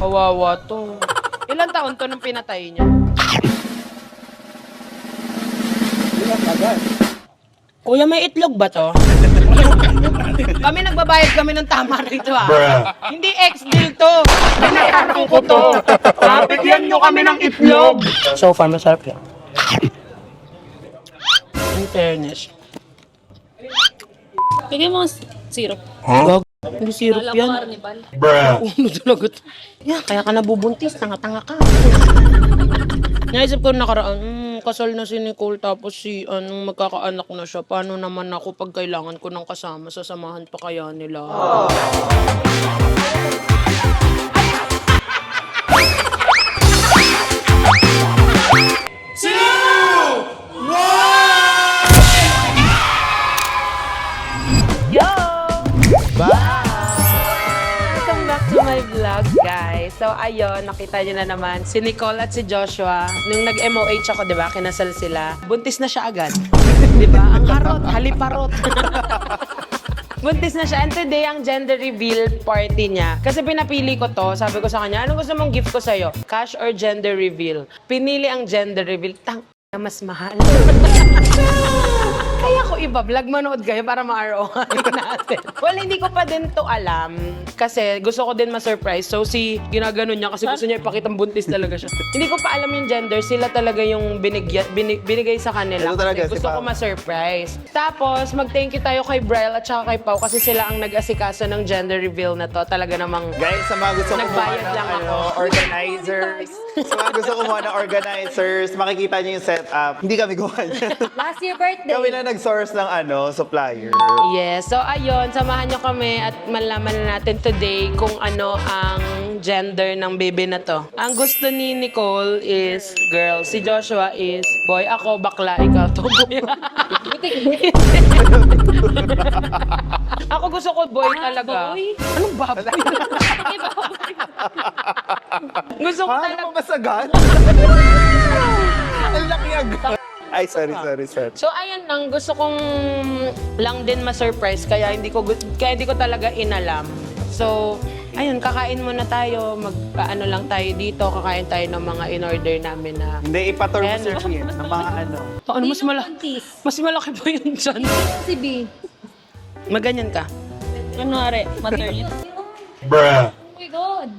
Kawawa to. Ilang taon to nung pinatay niya? Ilang agad. Kuya, may itlog ba to? Kami nagbabayad kami ng tama rito Hindi ex-deal to. Pinakaro ko to. Bigyan nyo kami ng itlog. So far, masarap yan. In fairness. Bigyan mo syrup. Gag. Hindi syrup Alam yan. ko, Carnival. Uno talaga to. Yan, kaya ka nabubuntis. Tanga-tanga ka. Naisip ko nakaraan, kasal na si Nicole tapos si magkakaanak na siya. Paano naman ako pag kailangan ko ng kasama? Sasamahan pa kaya nila? Yo! Welcome back to my vlog, guys. So, ayun, nakita niyo na naman si Nicole at si Joshua. Nung nag-MOH ako, di ba, kinasal sila. Buntis na siya agad. Di ba? Ang harot, haliparot. Buntis na siya. And today, ang gender reveal party niya. Kasi pinapili ko to, sabi ko sa kanya, anong gusto mong gift ko sa'yo? Cash or gender reveal? Pinili ang gender reveal. Tang na mas mahal. Kaya ko iba-vlog, manood kayo para ma-ROI natin. Well, hindi ko pa din to alam kasi gusto ko din ma-surprise. So, ginaganon niya kasi gusto niya ipakitang buntis talaga siya. Hindi ko pa alam yung gender. Sila talaga yung binigay sa kanila. Ito talaga, Kasi si gusto Pao. ko ma-surprise. Tapos, mag-thank you tayo kay Brel at saka kay Pao kasi sila ang nag-asikaso ng gender reveal na to. Talaga namang Guys, sa mga gusto kumuha Nagbayad ng lang ako. organizers, sa mga gusto kumuha ng organizers, makikita niyo yung setup. Hindi kami gumawa niyan. Last year birthday. Kami na nag-source ng supplier. Yes. So, ayun, samahan nyo kami at malaman na natin today kung ano ang gender ng baby na to. Ang gusto ni Nicole is girl. Si Joshua is boy. Ako, bakla. Ikaw, tomboy. Ako gusto ko boy talaga. Boy? Anong baboy? Gusto ko Paano talaga. mo masagan? Ang laki agad. Ay, sorry. So ayan lang, gusto kong lang din ma-surprise kaya hindi ko talaga inalam. So ayun, kakain muna tayo, mag-ano lang tayo dito, kakain tayo ng mga in-order namin na. Hindi, ipatur mo Ayan. sir Ian, ng mga Paano mas Sino malaki? buntis? Mas malaki pa yun dyan. Si B. Maganyan ka. Kunwari, maternity. Bruh. Oh my God.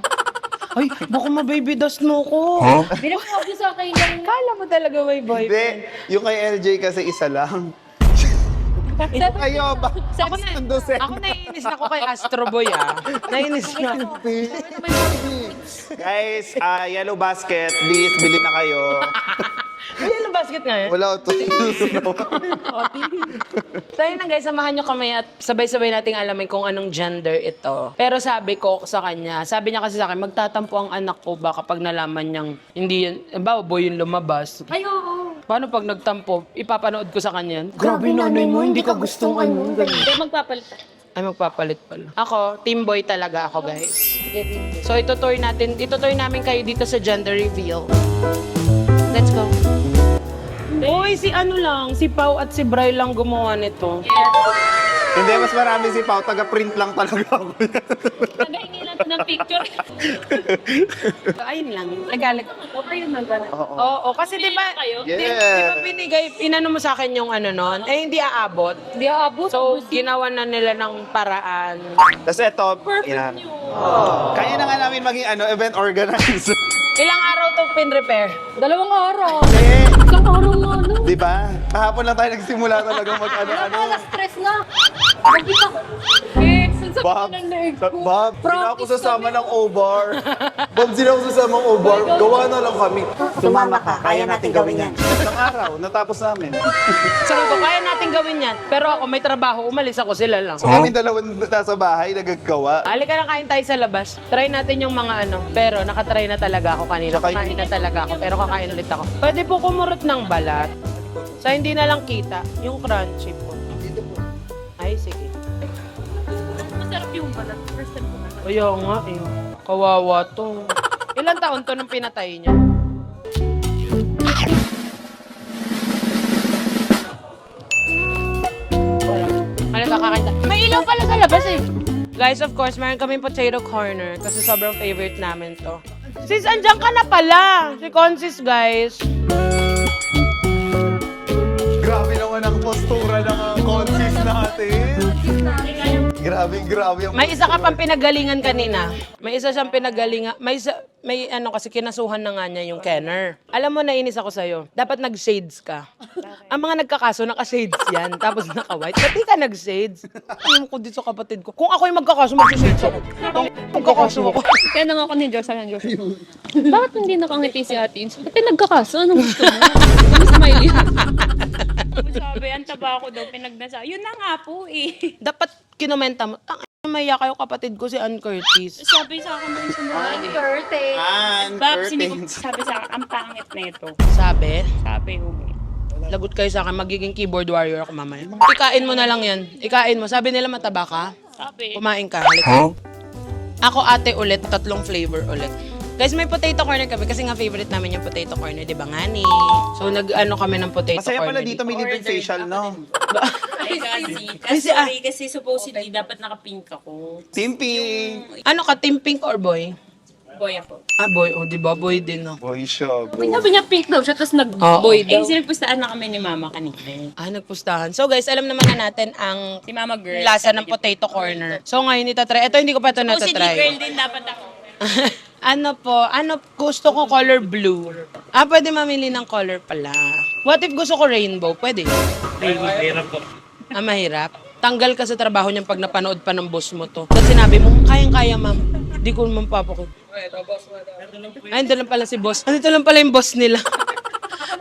Ay, baka ma-baby dust mo ko. Binapawag niyo sa akin yung... Kala mo talaga may Hindi, boyfriend. yung kay LJ kasi isa lang. Kayo, ba? Ako naiinis na ako kay Astro Boy Naiinis na. Guys, Yellow Basket, please, bili na kayo. May yellow basket nga Wala ito. So yun lang guys, samahan nyo kami at sabay-sabay nating alamin kung anong gender ito. Pero sabi ko sa kanya, sabi niya kasi sa akin, magtatampo ang anak ko ba kapag nalaman niyang hindi yun, boy yung lumabas. Ay, oo. Paano pag nagtampo, ipapanood ko sa kanya? Grabe nanay mo, hindi ka gustong ano. Hindi, magpapalit. Ay, magpapalit pala. Ako, team boy talaga ako guys. Sige, Vince. So itutour namin kayo dito sa gender reveal. Let's go. Uy, si Pao at si Bray lang gumawa nito. Hindi, mas marami si Pao, taga-print lang talaga ako. Nagaingi lang ng picture. So, ayun lang. Nagalag. Okay yun na gano'n. Oo, kasi di ba, Kayo? di ba binigay, inano mo sa akin yung ano nun? Eh, hindi aabot. Hindi aabot. So, ginawa na nila ng paraan. Tapos ito, Perfect yun. kaya na nga namin maging event organizer. Ilang araw to pin repair? 2 araw. Eh, Isang araw nga, no? di ba? Kahapon lang tayo nagsimula talaga Wala mag-ano. na, stress na. Magkita ko. Eh, sasakit Bob, na ng leg ko. Bob, hindi na ako Practice sasama kami. ng O-bar. Bob, hindi na ako sasama ng O-bar. Gawa na lang kami. Sumama ka, kaya natin gawin yan. Isang araw, natapos namin. Sabi ko, kaya natin gawin yan. Pero ako may trabaho, umalis ako, sila lang. So kami dalawang nasa bahay, nagagawa. Halika na kain tayo sa labas. Try natin yung mga ano. Pero nakatry na talaga ako kanina. Saka Kakain na talaga ako. Pero kakain ulit ako. Pwede po kumurot ng balat. Sa hindi na lang kita, yung crunchy po. Ay, sige. Masarap yung balat. First time ko na. Kaya nga eh. Kawawa to. Ilang taon to nung pinatay niya? Ano, kakakain tayo? May ilaw pala sa labas eh. Guys, of course, meron kaming potato corner kasi sobrang favorite namin to. Sis, andyan ka na pala! Si Consis, guys. Grabe naman ang postura ng consis natin. Grabe. May isa ka pang pinagalingan kanina. May isa siyang pinagalingan. May ano kasi kinasuhan na nga niya yung Kenner. Alam mo, nainis ako sa'yo. Dapat nag-shades ka. Ang mga nagkakaso, naka-shades yan. Tapos naka-white. Ba't di ka nag-shades? Alam ko dito sa kapatid ko. Kung ako yung magkakaso, mag-shades ako. Magkakaso ako. Kaya nang ako ni Diyos, sabi ng Diyos, bakit hindi nakangiti si Ate Ins? Ba't nagkakaso? Anong gusto mo? Ano smiley? Sabi, ang taba ko daw, pinagnasa. Yun na nga po eh. Dapat kinomenta mo, maya kayo kapatid ko si Ann Curtis. Sabi sa akin doon sa mga Curtain. Babs, hindi ko sabi sa akin, ang pangit na ito. Sabi, Sabi ko. lagot kayo sa akin, magiging keyboard warrior ako mamaya. Ikain mo na lang yan. Ikain mo. Sabi nila mataba ka. Sabi. Kumain ka. Halika. Ako ate ulit, 3 flavor ulit. Guys, may potato corner kami kasi nga favorite namin yung potato corner, di ba nga ni? So nag-ano kami ng potato Masaya corner. pala dito, may libreng facial, no? Ay, kasi, sorry, kasi supposedly dapat naka-pink ako. Timping! Ano ka, team pink or boy? Boy ako. Ah, boy. O, di ba? Boy din, no? Boy siya, bro. Sabi niya pink daw siya, tapos nag-boy daw. Eh, sinagpustaan na kami ni Mama kanina. Ah, nagpustahan. So guys, alam naman na natin ang Si Mama Girl. lasa ng potato corner. So ngayon, itatry. Ito, hindi ko pa ito Supposedly girl natatry. din dapat ako. Gusto ko color blue. Ah, pwede mamili ng color pala. What if gusto ko rainbow? Pwede. Mahirap po. Ah, mahirap? Tanggal ka sa trabaho niyan pag napanood pa ng boss mo to. Tapos sinabi mo, kayang-kaya ma'am. Di ko naman papakot. Ay, ito lang pala si boss. Ito lang pala yung boss nila.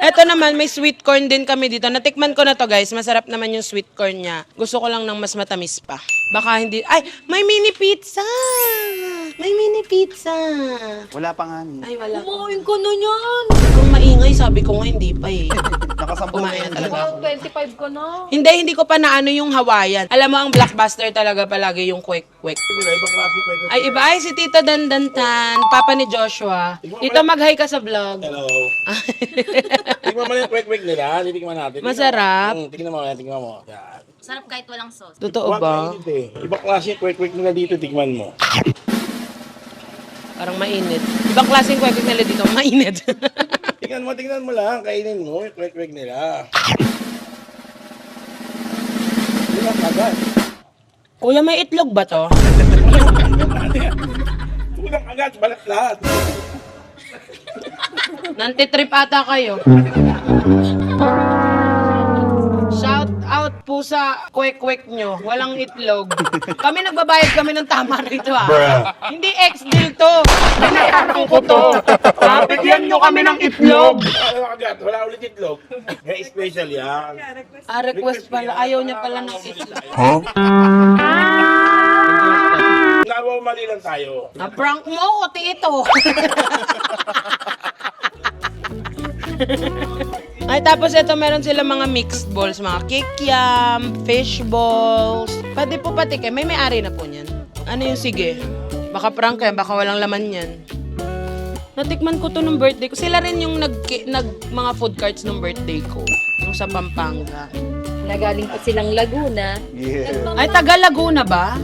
Ito naman, may sweet corn din kami dito. Natikman ko na to, guys. Masarap naman yung sweet corn niya. Gusto ko lang ng mas matamis pa. Baka hindi... Ay, may mini pizza! May mini pizza! Wala pa nga ni. Ay, wala. Kumain ko na yan. Kung maingay, sabi ko nga hindi pa eh. Nakasampu na Kumain yan. na talaga ako. 25 ko na. Hindi ko pa naano yung Hawaiian. Alam mo, ang blockbuster talaga palagi yung kwek-kwek. Ay, iba. Ay, si Tito Dandantan, papa ni Joshua. Tito, mag-hi ka sa vlog. Hello. Tingnan mo na yung kwek-kwek nila. Titingnan natin. Masarap. Tingnan mo, tingnan mo. Yan. Sarap kahit walang sauce. Totoo Huwag ba? mainit eh. Ibang klase yung kwek-kwek nila dito. Tingnan mo. Parang mainit. Ibang klaseng kwek-kwek nila dito, mainit. Tingnan mo lang. Kainin mo yung kwek-kwek nila. Tingnan agad. Kuya, may itlog ba to? Tulang agad. Balat lahat. Nantitrip ata kayo. Shout out po sa kwek-kwek nyo. Walang itlog. Kami nagbabayad kami ng tama rito Hindi ex-deal to. Pinakarang ko to. Bigyan nyo kami ng itlog. Wala agad. Wala ulit itlog. May special yan. Ah, request pala. Ayaw niya pala ng itlog. Mali lang tayo. Na-prank mo ako, tito. Ay, tapos ito meron sila mga mixed balls, mga kikiam, fish balls. Pwede po patikin. May may-ari na po niyan. Ano yung sige? Baka prank yan, baka walang laman yan. Natikman ko to nung birthday ko. Sila rin yung mga food carts nung birthday ko. Nung sa Pampanga. Nagaling pa silang Laguna. Yeah. Ay, taga Laguna ba?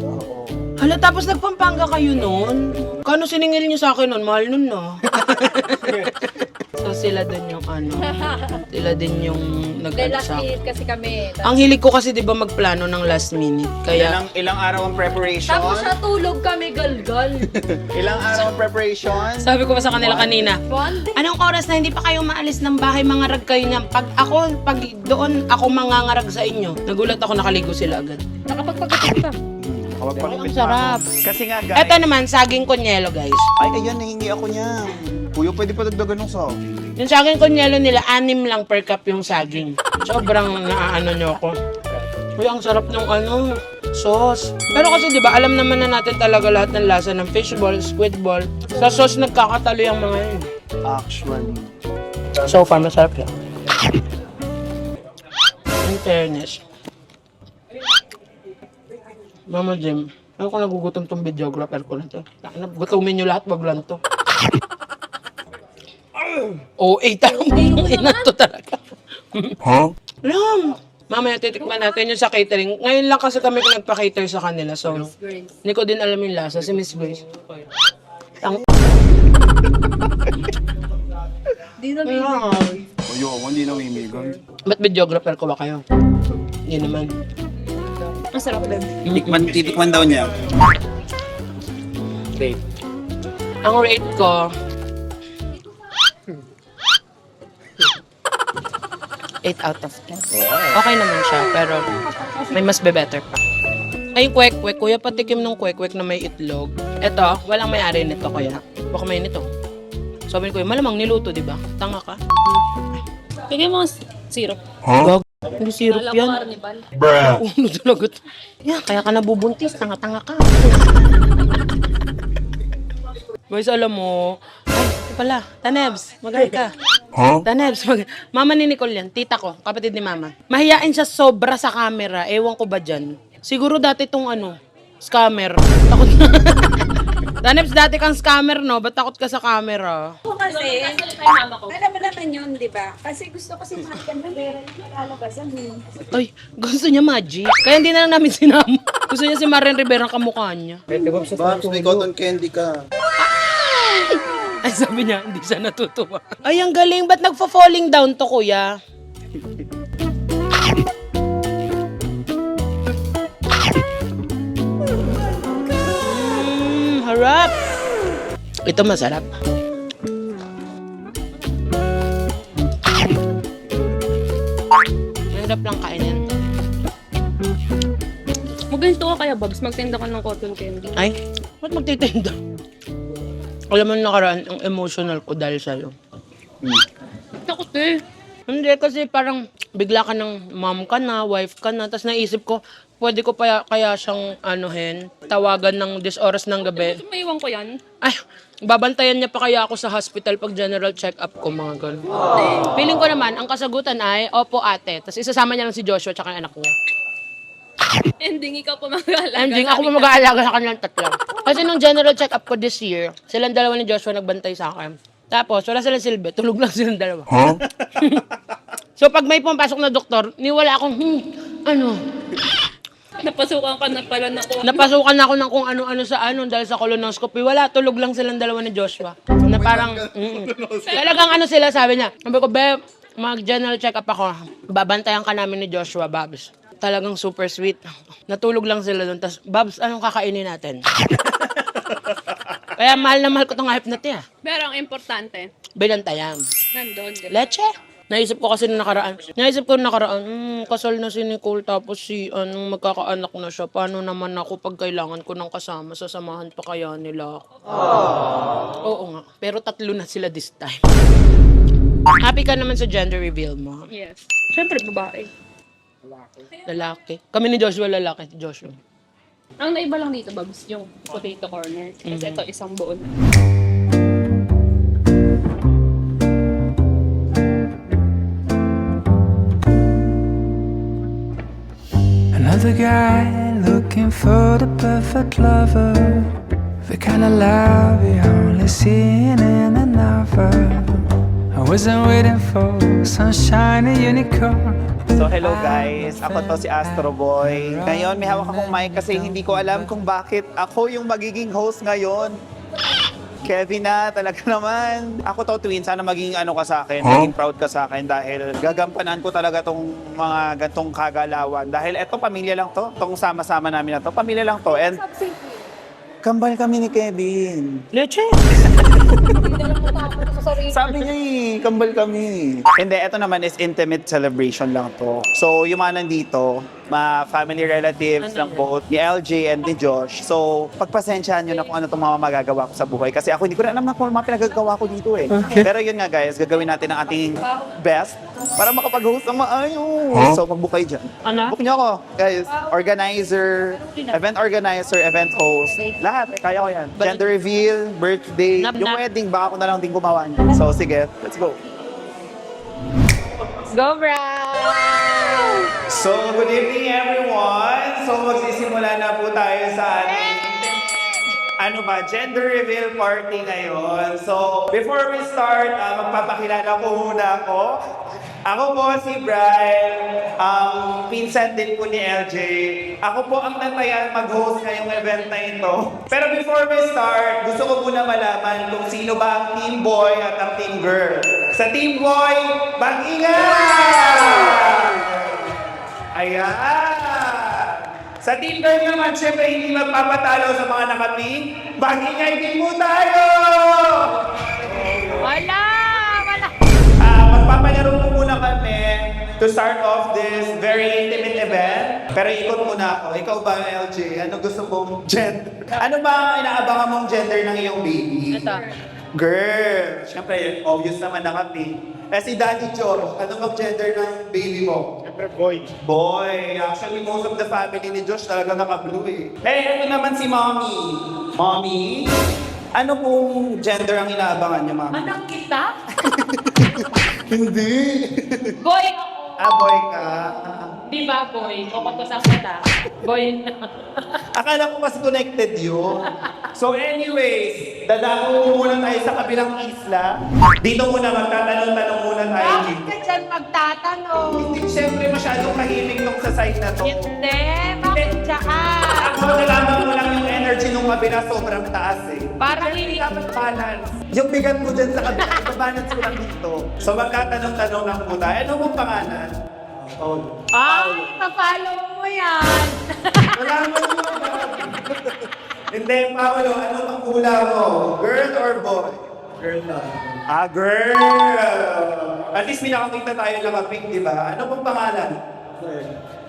Hala, tapos nagpampanga kayo nun? Kano siningil niyo sa akin nun? Mahal nun, no? So, sila din yung sila din yung nag-ano sa akin. kasi kami. Ang hilig ko kasi, di ba, magplano ng last minute. Kaya, Ilang araw ang preparation? tulog kami galgal. Ilang araw ang preparation? sabi ko pa sa kanila kanina, anong oras na hindi pa kayo maalis ng bahay, mangarag kayo niya. Pag doon, ako mangangarag sa inyo. Nagulat ako, nakaligo sila agad. Nakapagpagpagpag pa. Ang Kapagpagpit sarap. Kasi nga, guys. Eto naman, saging konyelo, guys. Ay, ayan, nahingi ako niya. Kuya, pwede pa dagdagan ng sauce. Yung saging konyelo nila, 6 lang per cup yung saging. Sobrang naaano nyo ako. Uy, ang sarap ng sauce. Pero kasi di ba alam naman na natin talaga lahat ng lasa ng fishball, squidball. Sa sauce nagkakatalo yung mga yun. Actually. So far, masarap yan. In fairness. Mama Jim, ano kung nagugutom tong videographer ko na to? Gutumin nyo lahat, wag lang to. Oh, talagang ina to talaga. Lam! Mamaya titikman natin yung sa catering. Ngayon lang kasi kami nagpa-cater sa kanila. So, hindi ko din alam yung lasa. Si Miss Grace. Di na Ayoko, hindi namimigan. Ba't videographer ko ba kayo? Hindi naman. Ang sarap din. Titikman daw niya. Great. Ang rate ko, 8 out of 10. Okay naman siya, pero may mas be-better pa. Ay, yung kwek-kwek. Kuya, patikim ng kwek-kwek na may itlog. Eto, walang may-ari nito, kuya. Baka may nito. Sabi ni kuya, malamang niluto, di ba? Tanga ka. Bigyan mo syrup. Gag. Hindi syrup Alam yan. carnival. Ano talaga to? Yan, kaya ka nabubuntis. Tanga-tanga ka. Boys, alam mo, ay, ito pala, Tanebs, magaling ka. Tanebs, mama ni Nicole yan, tita ko, kapatid ni mama. Mahiyain siya sobra sa camera, ewan ko ba dyan. Siguro dati tong scammer. Takot na. Tanebs, dati kang scammer, no? Ba't takot ka sa camera? Kasi, Mama ko. alam mo naman yun, di ba? Kasi gusto ko si Martin na meron yung lalabasan. Ay, gusto niya magic. Kaya hindi na lang namin sinama. Gusto niya si Marian Rivera ang kamukha niya. Babs, may cotton candy ka. Ay, sabi niya, hindi siya natutuwa. Ay, ang galing. Ba't nagfa-falling down to, kuya? Harap. Ito masarap. Mahirap lang kainin. Maganito ka kaya, Babs. Magtinda ka ng cotton candy. Ay, ba't magtitinda? Alam mo nakaraan, ang emotional ko dahil sa'yo. Takot eh. Hindi, kasi parang bigla ka ng mom ka na, wife ka na, tapos naisip ko, pwede ko kaya siyang tawagan ng 10 oras ng gabi. Gusto maiwan ko yan? Ay, babantayan niya pa kaya ako sa hospital pag general check-up ko, mga ganun. Feeling ko naman, ang kasagutan ay, opo ate, tapos isasama niya lang si Joshua at yung anak niya. Ending, ikaw pa mag-aalaga. Ending, ako pa mag-aalaga sa kanilang tatlo. Kasi nung general check-up ko this year, silang dalawa ni Joshua nagbantay sa akin. Tapos, wala silang silbi, tulog lang silang dalawa. So, pag may pumapasok na doktor, niwala akong, Napasukan ka na pala na ko. napasukan ako ng kung ano-ano sa dahil sa colonoscopy. Wala, tulog lang silang dalawa ni Joshua. Na parang, talagang sila, sabi niya. Sabi ko, be, mag-general check-up ako. Babantayan ka namin ni Joshua, Babs. Talagang super sweet. Natulog lang sila doon. Tapos, Babs, anong kakainin natin? Kaya mahal na mahal ko itong hype na tiya. Pero ang importante, Binantayan. nandun. Diba? Leche. Naisip ko kasi nung nakaraan. Kasal na si Nicole tapos magkakaanak na siya. Paano naman ako pag kailangan ko ng kasama? Sasamahan pa kaya nila ako? Oo nga. Pero 3 na sila this time. Happy ka naman sa gender reveal mo. Yes. Siyempre, babae. Lalaki. Kami ni Joshua, lalaki. Joshua. Ang naiba lang dito, Babs, yung potato corner. Kasi ito, isang buo na. Another guy looking for the perfect lover, the kind of love you only see in a novel. I wasn't waiting for some shiny unicorn. So hello guys, ako to si Astro Boy. Ngayon may hawak akong mic kasi hindi ko alam kung bakit ako yung magiging host ngayon. Kevin na, talaga naman. Ako to, twin, sana maging ka sa akin, maging proud ka sa akin dahil gagampanan ko talaga tong mga gantong kagalawan. Dahil eto, pamilya lang to. Tong sama-sama namin na to, pamilya lang to. And kambal kami ni Kevin. Leche. Sabi niya kambal kami. Hindi, ito naman is intimate celebration lang to. So, yung mga nandito, family relatives ng both ni LJ and ni Josh. So, pagpasensyahan nyo na kung ano itong mga magagawa ko sa buhay. Kasi ako hindi ko na alam na kung mga pinagagawa ko dito eh. Pero yun nga guys, gagawin natin ang ating best para makapag-host ng maayos. So, mag-book kayo dyan. Book nyo ako, guys. Organizer, event host. Lahat, kaya ko yan. Gender reveal, birthday, yung wedding, baka ako na lang din gumawa niya. So, sige, let's go. Go, Brown! So, good evening everyone. So, magsisimula na po tayo sa ating gender reveal party ngayon. So, before we start, magpapakilala ko muna ako. Ako po si Brian, ang pinsan din po ni LJ. Ako po ang natayan mag-host ngayong event na ito. Pero before we start, gusto ko muna malaman kung sino ba ang team boy at ang team girl. Sa team boy, mag-ingat! Ayan! Sa team girl naman, syempre hindi magpapatalo sa mga nakaping. Mag-ingay din mo tayo! Wala! Magpapalaro po muna kami to start off this very intimate event. Pero ikot muna ako. Ikaw ba, LJ? Ano gusto mong gender? Ano ba ang inaabangan mong gender ng iyong baby? Ito. Girl! Siyempre, obvious naman na kami. Eh si Daddy Josh, ano bang gender ng baby mo? Siyempre, boy. Boy, actually most of the family ni Josh talaga naka-blue eh. Eh, ito naman si Mommy. Mommy, ano pong gender ang inaabangan niyo, Mommy? Anak kita? Hindi. Boy ako. Ah, boy ka. Di ba, boy? Kukutusan kita. Boy na. Akala ko mas connected yun. So anyways, dadako muna tayo sa kabilang isla. Dito muna magtatanong-tanong muna tayo Bakit dito. ka dyan magtatanong? Hindi siyempre masyadong tahimik nung sa side na to. Hindi, bakit tsaka? Ako nalaman mo lang yung energy nung kabila sobrang taas eh. Parang Hindi hindi. dapat balance. Yung bigat mo dyan sa kabila, balance ko lang dito. So magkatanong-tanong lang po tayo. Ano mong pangalan? Oh. Ay, papalo mo yan. Wala mo Hindi, Paolo, ano ang hula mo? Girl or boy? Girl lang. Ah, girl! At least pinakakita tayo ng kapig, di ba? Ano pong pangalan?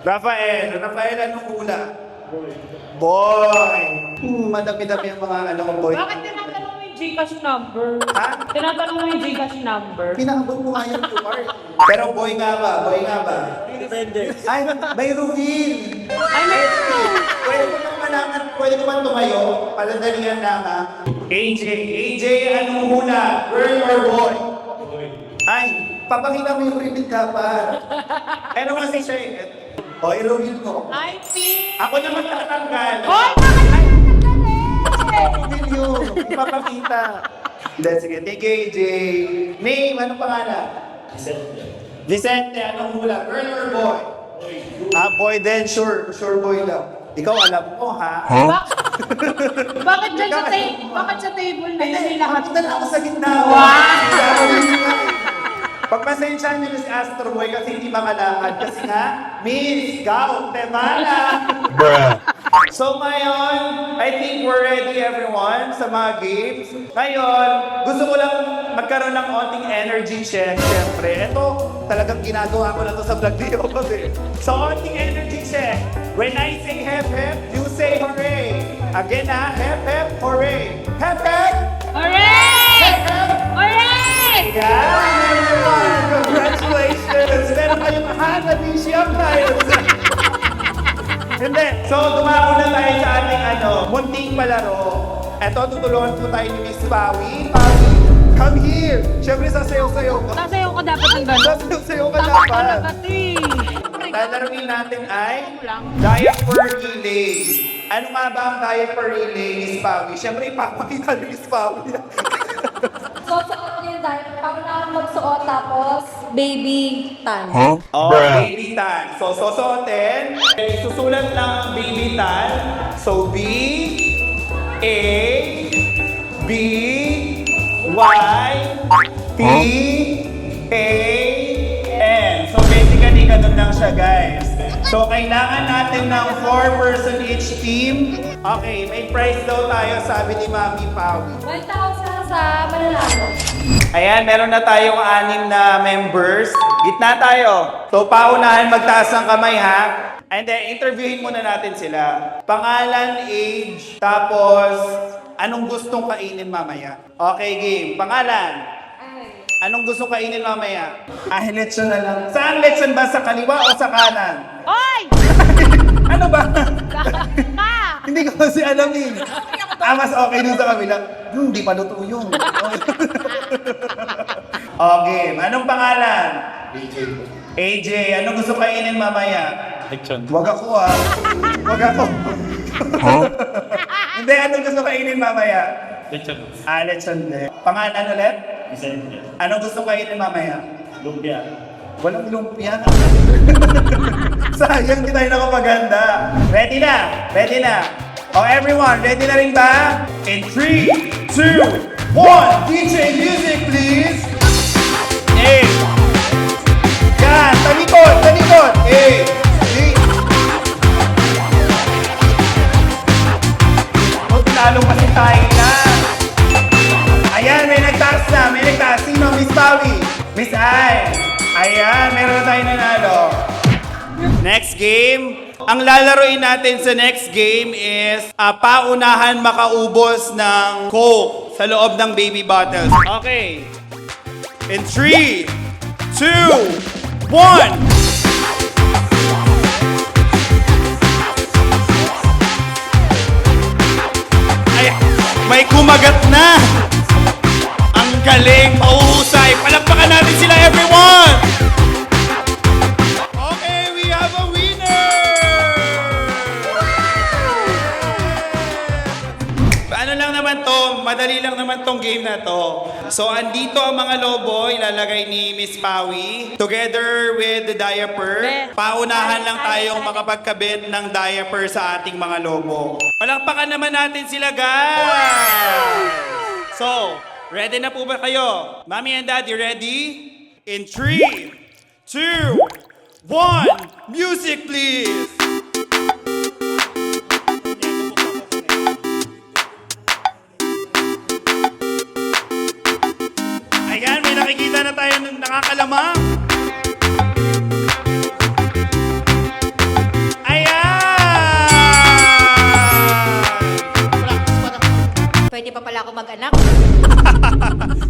Rafael. Rafael, anong hula? Boy. Boy! Madami-dami ang mga ano kong boy. Bakit tinatanong mo yung Gcash number? Ha? Tinatanong mo yung Gcash number? Pinakabot mo nga yung QR. Pero boy nga ba? Boy nga ba? Depende. Ay, may reveal! Ay, meron! Pwede ko nang malaman, pwede ko man tumayo, paladalian na ka. AJ, anong hula? Girl or boy? Ay, papakita mo yung reveal ka pa. Ano kasi siya eh? O, i-reveal mo. Ay, Pink! Ako naman tatanggal. Hoy! I-reveal yun. Ipapakita. Hindi, sige. Thank you, AJ. Name, anong pangalan? Vicente, anong hula? Girl or boy? Ah, boy din. Sure. Sure boy lang. Ikaw alam mo, ha? Bakit dyan sa table? Bakit sa table na yun? Nila Nakapunta na ako sa gitna. Pagpasensyahan niyo na si Astro Boy kasi hindi makalakad kasi nga, Miss Gout Temala. So ngayon, I think we're ready everyone sa mga games. Ngayon, gusto ko lang magkaroon ng onting energy check, syempre. Ito, talagang ginagawa ko na to sa vlog ni Yobab eh. So, onting energy check. When I say hep hep, you say hooray. Again ha, hep hep, hooray. Hep hep! Hooray! Hep hep! Hooray! Yeah, everyone! Congratulations! Meron kayong Hanabi Siyam tayo! Hindi. So, dumako na tayo sa ating munting palaro. Eto, tutulungan po tayo ni Miss Pawi. Pawi, come here! Siyempre, sasayaw-sayaw ka. Sasayaw ko dapat ng gano'n. Sasayaw-sayaw ka Ako dapat. talaga, te. Lalaroin natin ay diaper relay. Ano nga ba ang diaper relay, Miss Pawi? Siyempre, ipapakita ni Miss Pawi. Susuot niyo yung diaper. Ako na ang magsuot tapos baby tan. Oh, baby tan. So, susuotin. Susulat lang ang baby tan. So, B, A, B, Y, T, A, N. So, basically, ganun lang siya, guys. So, kailangan natin ng 4 person each team. Okay, may prize daw tayo, sabi ni Mami Pawi. 1,000 sa mananalo. Ayan, meron na tayong 6 na members. Gitna tayo. So, paunahan magtaas ng kamay, ha? And then, interviewin muna natin sila. Pangalan, age, tapos, anong gustong kainin mamaya? Okay, game. Pangalan? Anong gustong kainin mamaya? Ah, lechon na lang. Saan lechon ba? Sa kaliwa o sa kanan? Hoy! Ano ba? Ka! Hindi ko kasi alam eh. Ah, mas okay dun sa kabila. Hindi pa luto yun. Okay, anong pangalan? AJ, anong gusto kainin mamaya? Lechon. Wag ako ah. Wag ako. Hindi, anong gusto kainin mamaya? Lechon. Ah, lechon din. Pangalan ulit? Vicente. Anong gusto kainin mamaya? Lumpia. Walang lumpia. Sayang, di tayo nakapaganda. Ready na? Ready na? Oh, everyone, ready na rin ba? In 3, 2, 1, DJ music, please! Hey! Yan, talikod, talikod! Hey! Hey! Huwag lalong kasi tayo na. Ayan, may nagtaas na, may nagtaas. Sino? Miss Pawi? Miss Ai? Ayan, meron na tayo nanalo. Next game. Ang lalaroin natin sa next game is paunahan makaubos ng Coke sa loob ng baby bottles. Okay. In 3, 2, 1. Ay, may kumagat na. Ang galing, mauhusay. Palakpakan natin sila, everyone! Okay, we have a winner! Ano lang naman to, madali lang naman tong game na to. So, andito ang mga lobo, ilalagay ni Miss Pawi. Together with the diaper. Paunahan lang tayong makapagkabit ng diaper sa ating mga lobo. Palakpakan naman natin sila, guys! So, ready na po ba kayo? Mommy and Daddy, ready? In 3, 2, 1, music please! Ayan, may nakikita na tayo ng nakakalamang. Pwede pa pala ako mag-anak.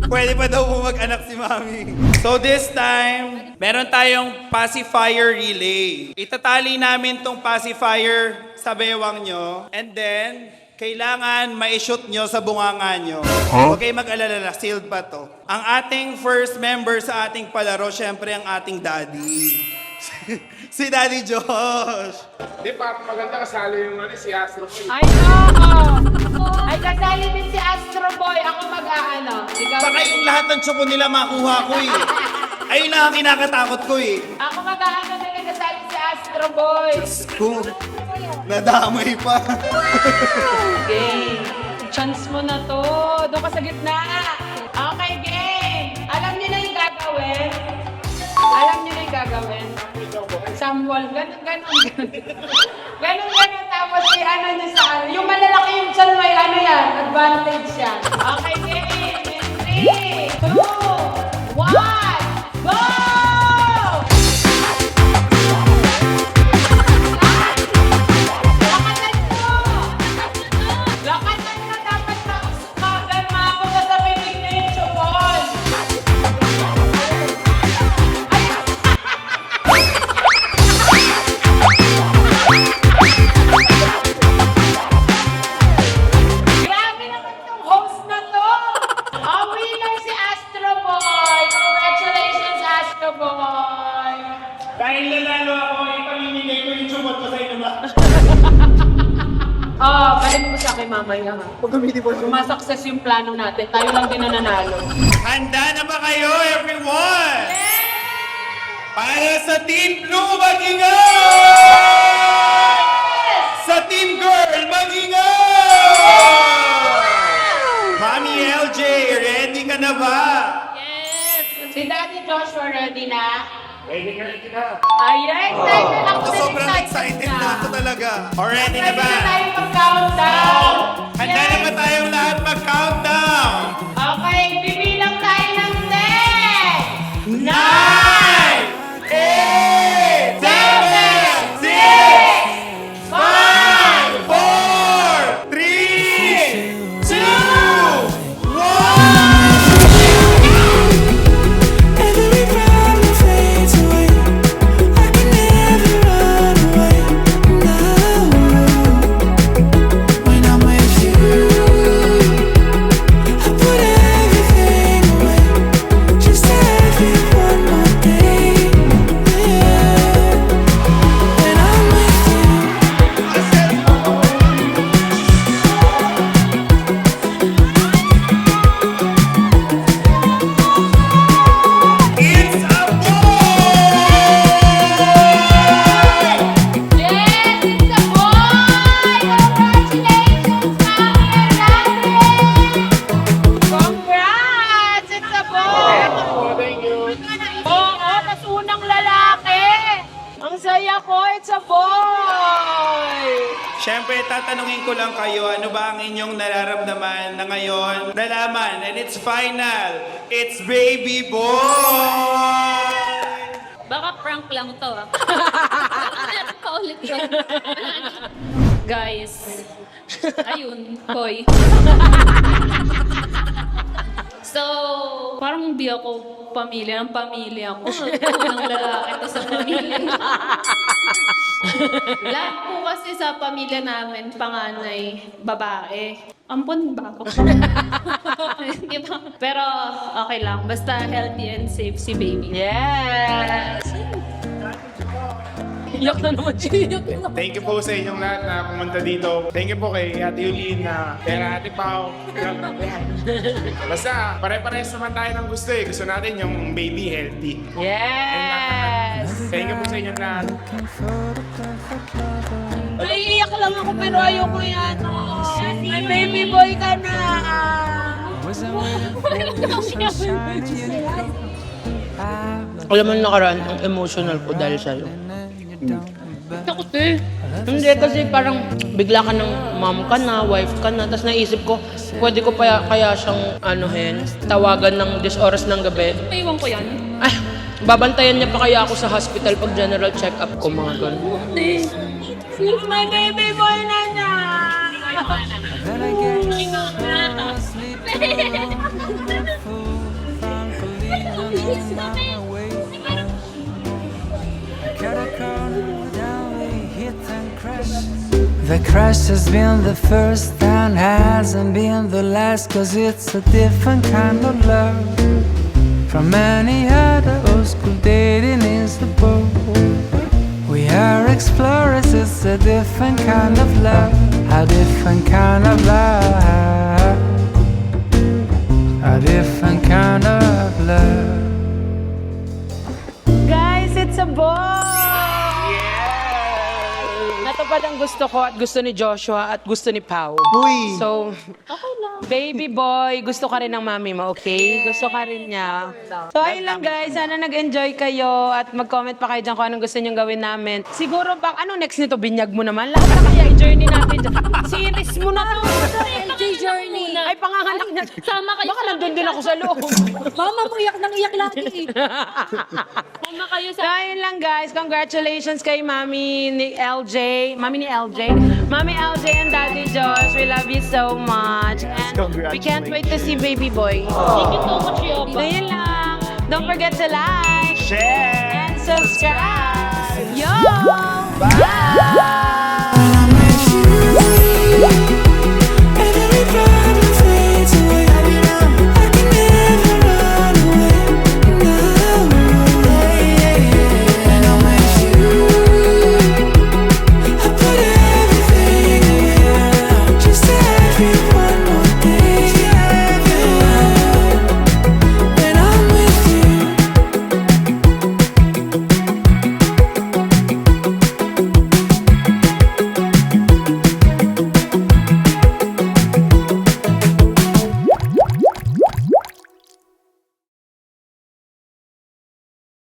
Pwede pa daw po mag-anak si Mami. So this time, meron tayong pacifier relay. Itatali namin tong pacifier sa bewang nyo. And then, kailangan ma-shoot nyo sa bunganga nyo. Huwag kayo mag-alala, sealed pa to. Ang ating first member sa ating palaro, syempre ang ating daddy. Si Daddy Josh. Di pa, maganda kasali yung si Astro. Ay, oo! Ay, kasali din si Astro Boy. Ako mag-aano. Ikaw, Baka yung lahat ng tsuko nila makuha ko eh. Ayun lang ang kinakatakot ko eh. ako mag-aano din kasali si Astro Boy. Kung nadamay pa. Game. Chance mo na to. Doon ka sa gitna. Okay, game. Alam niyo na yung gagawin? Alam niyo na yung gagawin? Samuel, ganun. Ganun, tapos si ano niya sa ano. Yung malalaki yung chan, may ano yan. Advantage yan. Okay, game. In 3, 2, 1, go! Lakatan mo! Lakatan mo dapat mapunta sa bibig na yung chupon. Grabe naman tong host na to! Ang winner si Astro Boy! Congratulations, Astro Boy! Dahil nanalo ako, ipamimigay ko yung chumot ko sa inyo ba? Balik mo sa akin mamaya ha. Sumasakses yung plano natin. Tayo lang din na nanalo. Handa na ba kayo, everyone? Para sa Team Blue, mag-ingay! Sa Team Girl, mag-ingay! Mami LJ, ready ka na ba? Yes! Si Daddy Joshua ready na? Ready na. Ayan! Excited ako din. Sobrang excited na ako talaga. O, ready na Ready ba? na tayo mag-countdown! Handa na ba tayong lahat mag-countdown? Okay, bibilang tayo ng 10! 9, 8, 7, 6, 5, 4, 3, 2, 1! Every problem fades away. I can never run away. No, when I'm with you. saya ko, it's a boy! Siyempre, tatanungin ko lang kayo, ano ba ang inyong nararamdaman na ngayon? Nalaman, and it's final. It's baby boy! Baka prank lang to ah. Paulit yun. Guys, ayun, boy. So, parang hindi ako pamilya ng pamilya ko. Unang lalaki to sa pamilya. Lahat po kasi sa pamilya namin, panganay, babae. Ampon ba ako? Di ba? Pero okay lang. Basta healthy and safe si baby. Yes! Iyak na naman siya. Thank you po sa inyong lahat na pumunta dito. Thank you po kay Ate Yulin na kay Ate Pao. Basta, pare-parehas naman tayo ng gusto eh. Gusto natin yung baby healthy. Yes! Thank you po sa inyong lahat. Naiiyak lang ako pero ayoko yan. May baby boy ka na. Wasn't waiting for the sunshine to come. Alam mo nakaraan, ang emotional ko dahil sa'yo. Takot eh. Hindi, kasi parang bigla ka ng mom ka na, wife ka na, tapos naisip ko, pwede ko kaya siyang tawagan ng 10 oras ng gabi. Naiwan ko yan. Ay, babantayan niya pa kaya ako sa hospital pag general check-up ko, mga ganun. May baby boy na niya! Then I guess sleep from collisions on my way home. I got a car down, we hit and crash. The crash has been the first and hasn't been the last, 'cause it's a different kind of love. From any other old school dating is the boat. We are explorers, it's a different kind of love. A different kind of love. A different kind of love. Guys, it's a boy! Natupad ang gusto ko at gusto ni Joshua at gusto ni Pao. Uy! So, baby boy, gusto ka rin ng mami mo, okay? Gusto ka rin niya. So, ayun lang guys. Sana nag-enjoy kayo at mag-comment pa kayo dyan kung anong gusto nyong gawin namin. Siguro ano next nito? Binyag mo naman? Lahat na kaya i-journey natin dyan. Series mo na to. LJ Journey. Ay, panganganak na. Sama kayo Baka sa nandun din ako sa loob. Mama mo iyak nang iyak lagi. Sama kayo So, sa... ayun lang guys. Congratulations kay Mami ni LJ. Mami ni LJ. Mami LJ and Daddy Josh. We love you so much. And we can't wait to see baby boy. Thank you so much, Yoba. So, yun lang. Don't forget to like, Share! and subscribe. Yo! Bye!